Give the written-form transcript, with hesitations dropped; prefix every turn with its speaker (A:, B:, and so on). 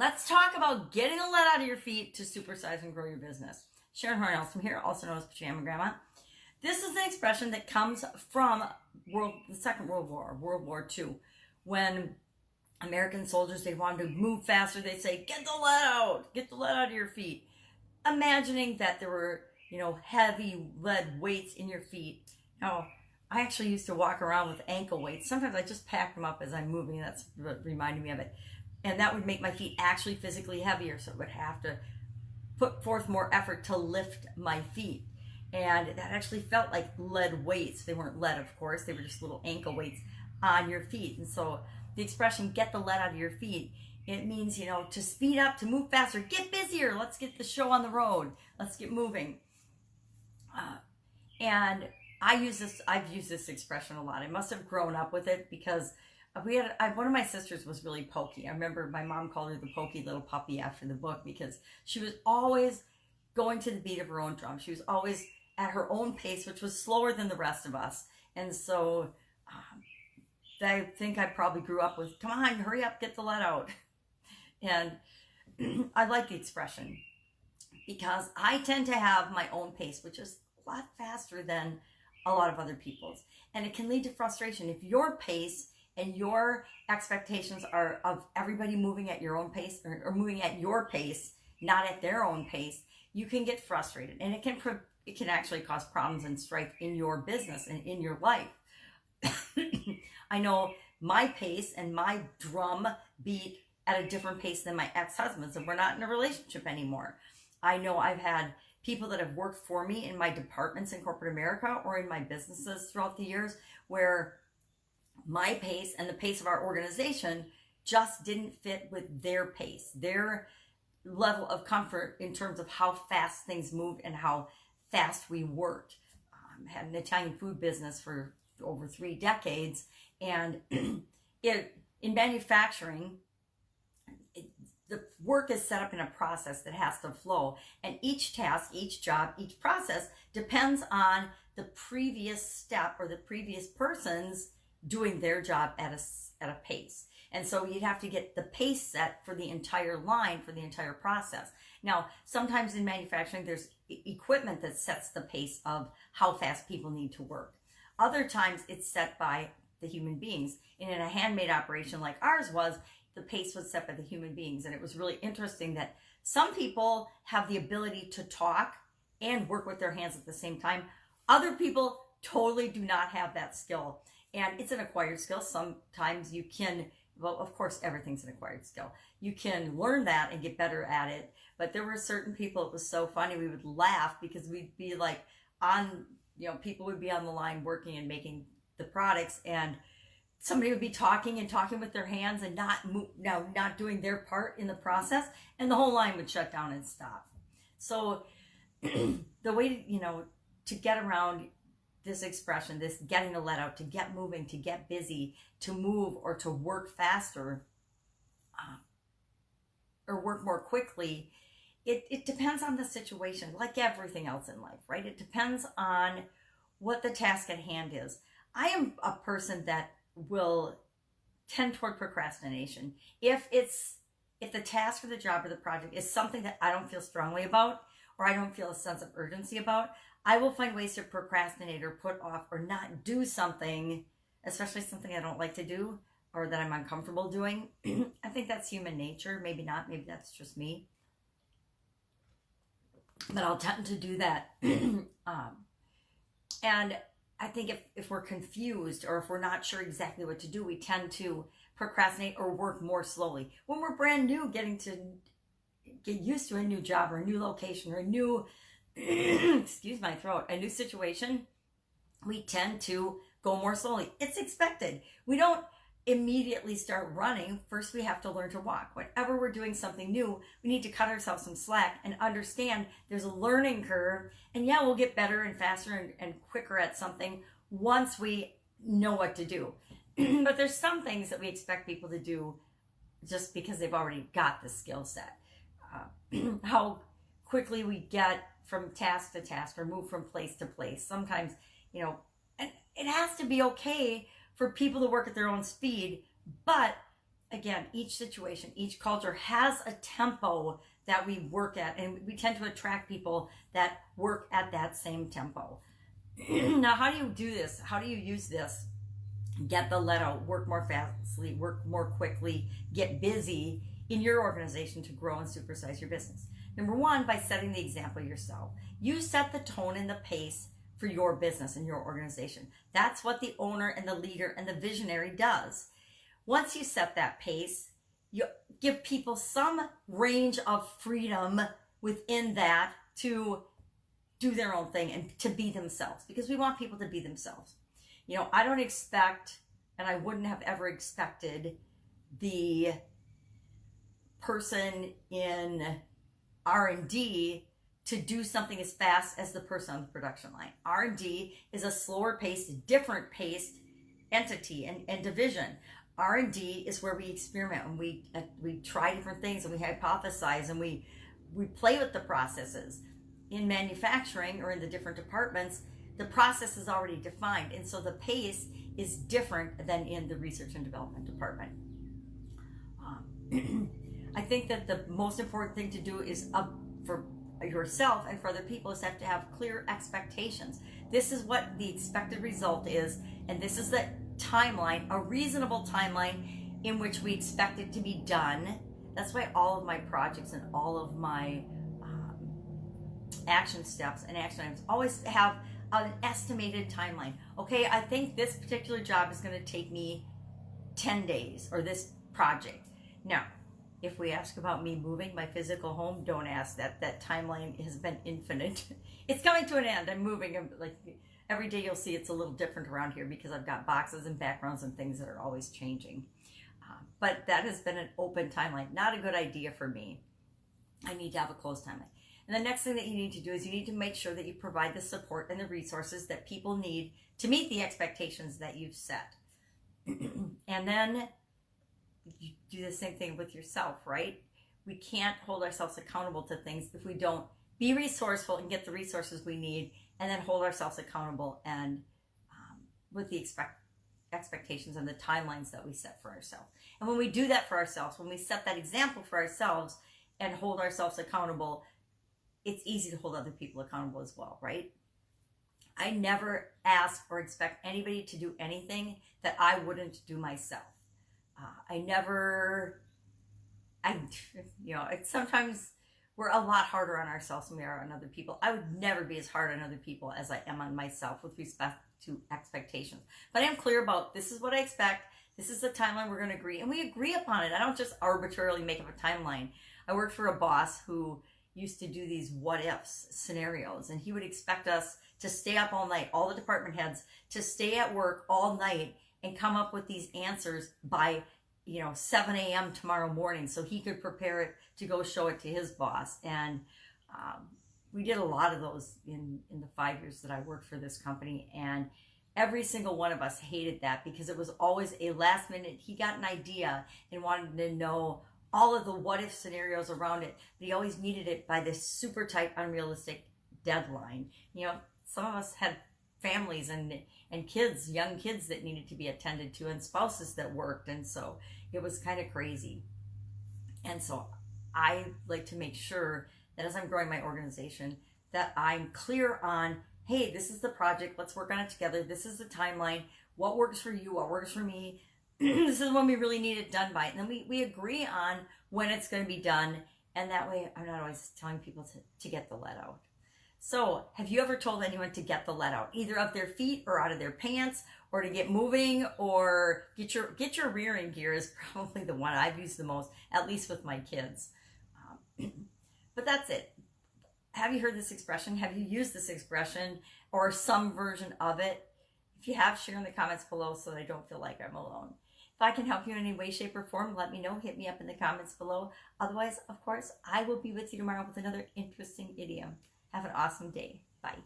A: Let's talk about getting the lead out of your feet to supersize and grow your business. Sharon Horne-Ellstrom here, also known as Pajama Grandma. This is an expression that comes from the Second World War, World War II, when American soldiers, they wanted to move faster. They'd say, get the lead out of your feet. Imagining that there were, heavy lead weights in your feet. Now, I actually used to walk around with ankle weights. Sometimes I just packed them up as I'm moving. That's what reminded me of it. And that would make my feet actually physically heavier. So it would have to put forth more effort to lift my feet. And that actually felt like lead weights. They weren't lead, of course. They were just little ankle weights on your feet. And so the expression, get the lead out of your feet, it means, to speed up, to move faster, get busier. Let's get the show on the road. Let's get moving. And I've used this expression a lot. I must have grown up with it because one of my sisters was really pokey. I remember my mom called her the pokey little puppy after the book because she was always going to the beat of her own drum. She was always at her own pace, which was slower than the rest of us. And so I think I probably grew up with, come on, hurry up, get the lead out. And I like the expression because I tend to have my own pace, which is a lot faster than a lot of other people's. And it can lead to frustration. If your pace and your expectations are of everybody moving at your own pace or moving at your pace, not at their own pace, you can get frustrated. And it can actually cause problems and strife in your business and in your life. I know my pace and my drum beat at a different pace than my ex-husband's, and we're not in a relationship anymore. I know I've had people that have worked for me in my departments in corporate America or in my businesses throughout the years where my pace and the pace of our organization just didn't fit with their pace, their level of comfort in terms of how fast things moved and how fast we worked. I had an Italian food business for over 3 decades, and in manufacturing, the work is set up in a process that has to flow, and each task, each job, each process depends on the previous step or the previous person's doing their job at a pace. And so you'd have to get the pace set for the entire line, for the entire process. Now, sometimes in manufacturing, there's equipment that sets the pace of how fast people need to work. Other times it's set by the human beings. And in a handmade operation like ours was, the pace was set by the human beings. And it was really interesting that some people have the ability to talk and work with their hands at the same time. Other people totally do not have that skill. And it's an acquired skill. Sometimes you can, well, of course, everything's an acquired skill. You can learn that and get better at it. But there were certain people, it was so funny, we would laugh because we'd be like people would be on the line working and making the products, and somebody would be talking with their hands and not doing their part in the process, and the whole line would shut down and stop. So the way, to get around this expression, this getting the lead out, to get moving, to get busy, to move or to work faster or work more quickly, it depends on the situation, like everything else in life, right? It depends on what the task at hand is. I am a person that will tend toward procrastination. If the task or the job or the project is something that I don't feel strongly about, or I don't feel a sense of urgency about, I will find ways to procrastinate or put off or not do something, especially something I don't like to do or that I'm uncomfortable doing. I think that's human nature. Maybe not. Maybe that's just me. But I'll tend to do that. And I think if we're confused or if we're not sure exactly what to do, we tend to procrastinate or work more slowly. When we're brand new, getting to get used to a new job or a new location or a new, excuse my throat, a new situation, we tend to go more slowly. It's expected. We don't immediately start running. First, we have to learn to walk. Whenever we're doing something new, we need to cut ourselves some slack and understand there's a learning curve. And yeah, we'll get better and faster and quicker at something once we know what to do. But there's some things that we expect people to do just because they've already got the skill set. How quickly we get from task to task or move from place to place. Sometimes, and it has to be okay for people to work at their own speed, but again, each situation, each culture has a tempo that we work at, and we tend to attract people that work at that same tempo. Now, how do you do this? How do you use this? Get the let out, work more fastly, work more quickly, get busy in your organization to grow and supersize your business. Number one, by setting the example yourself. You set the tone and the pace for your business and your organization. That's what the owner and the leader and the visionary does. Once you set that pace, you give people some range of freedom within that to do their own thing and to be themselves, because we want people to be themselves. You know, I don't expect, and I wouldn't have ever expected, the person in R&D to do something as fast as the person on the production line. R&D is a slower paced, different paced entity and division. R&D is where we experiment and we try different things and we hypothesize and we play with the processes. In manufacturing or in the different departments, the process is already defined, and so the pace is different than in the research and development department. I think that the most important thing to do is for yourself and for other people is to have clear expectations. This is what the expected result is, and this is the timeline, a reasonable timeline in which we expect it to be done. That's why all of my projects and all of my action steps and action items always have an estimated timeline. Okay, I think this particular job is going to take me 10 days, or this project. Now, if we ask about me moving my physical home, don't ask that. That timeline has been infinite. It's coming to an end. I'm moving. Like every day you'll see it's a little different around here because I've got boxes and backgrounds and things that are always changing. But that has been an open timeline. Not a good idea for me. I need to have a closed timeline. And the next thing that you need to do is you need to make sure that you provide the support and the resources that people need to meet the expectations that you've set. And then you do the same thing with yourself, right? We can't hold ourselves accountable to things if we don't be resourceful and get the resources we need, and then hold ourselves accountable and with the expectations and the timelines that we set for ourselves. And when we do that for ourselves, when we set that example for ourselves and hold ourselves accountable, it's easy to hold other people accountable as well, right? I never ask or expect anybody to do anything that I wouldn't do myself. Sometimes we're a lot harder on ourselves than we are on other people. I would never be as hard on other people as I am on myself with respect to expectations. But I am clear about, this is what I expect. This is the timeline we're going to agree. And we agree upon it. I don't just arbitrarily make up a timeline. I worked for a boss who used to do these what ifs scenarios, and he would expect us to stay up all night, all the department heads to stay at work all night and come up with these answers by 7 a.m. tomorrow morning so he could prepare it to go show it to his boss. And we did a lot of those in the 5 years that I worked for this company, and every single one of us hated that because it was always a last minute. He got an idea and wanted to know all of the what if scenarios around it, but he always needed it by this super tight, unrealistic deadline. Some of us had families and kids, young kids that needed to be attended to, and spouses that worked, and so it was kind of crazy. And so I like to make sure that as I'm growing my organization, that I'm clear on, hey, this is the project, let's work on it together, this is the timeline, what works for you, what works for me, this is when we really need it done by. And then we agree on when it's going to be done, and that way I'm not always telling people to get the let out. So have you ever told anyone to get the let out, either of their feet or out of their pants, or to get moving, or get your rearing gear is probably the one I've used the most, at least with my kids. But that's it. Have you heard this expression? Have you used this expression or some version of it? If you have, share in the comments below so that I don't feel like I'm alone. If I can help you in any way, shape, or form, let me know. Hit me up in the comments below. Otherwise, of course, I will be with you tomorrow with another interesting idiom. Have an awesome day. Bye.